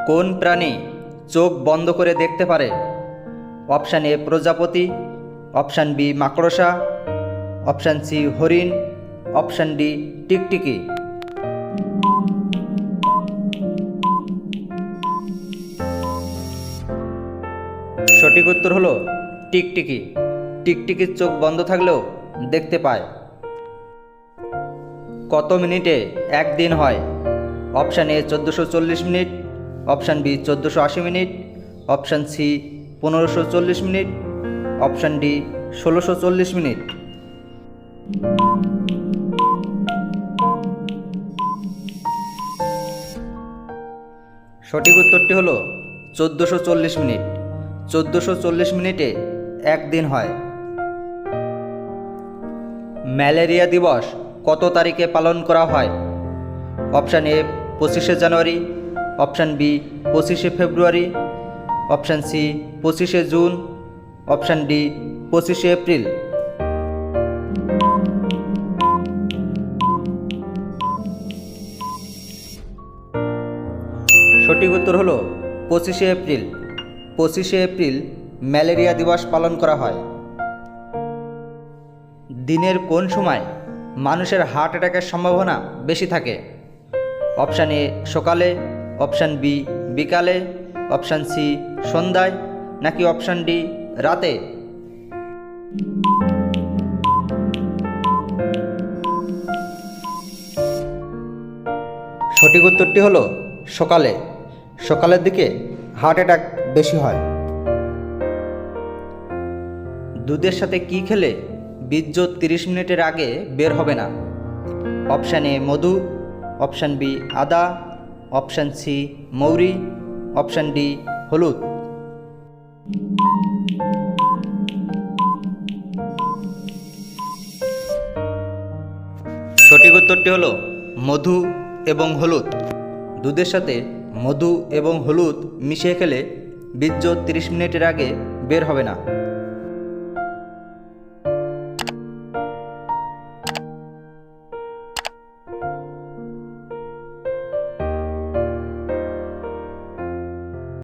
কোন প্রাণী চোখ বন্ধ করে দেখতে পারে? অপশান এ প্রজাপতি, অপশান বি মাকড়সা, অপশান সি হরিণ, অপশান ডি টিকটিকি। সঠিক উত্তর হলো টিকটিকি। টিকটিকির চোখ বন্ধ থাকলেও দেখতে পায়। কত মিনিটে একদিন হয়? Option A 1440 minute, option B 1480 minute, option C 1540 minute, option D 1640 minute. সঠিক উত্তরটি হলো 1440 মিনিট। 1440 মিনিটে একদিন হয়। ম্যালেরিয়া দিবস কত তারিখে পালন করা হয়? অপশান এ 25শে জানুয়ারি, অপশান বি 25শে ফেব্রুয়ারি, অপশান সি 25শে জুন, অপশান ডি 25শে এপ্রিল। সঠিক উত্তর হলো 25শে এপ্রিল। 25শে এপ্রিল ম্যালেরিয়া দিবস পালন করা হয়। দিনের কোন সময় মানুষের হার্ট অ্যাটাকের সম্ভাবনা বেশি থাকে? অপশান এ সকালে, অপশান বি বিকালে, অপশান সি সন্ধ্যায়, নাকি অপশান ডি রাতে? সঠিক উত্তরটি হলো সকালে। সকালের দিকে হার্ট অ্যাটাক বেশি হয়। দুধের সাথে কি খেলে বীর্য 30 মিনিটের আগে বের হবে না? অপশান এ মধু, অপশান বি আদা, অপশান সি মৌরি, অপশান ডি হলুদ। সঠিক উত্তরটি হলো মধু এবং হলুদ। দুধের সাথে মধু এবং হলুদ মিশিয়ে খেলে বীর্য 30 মিনিটের আগে বের হবে না।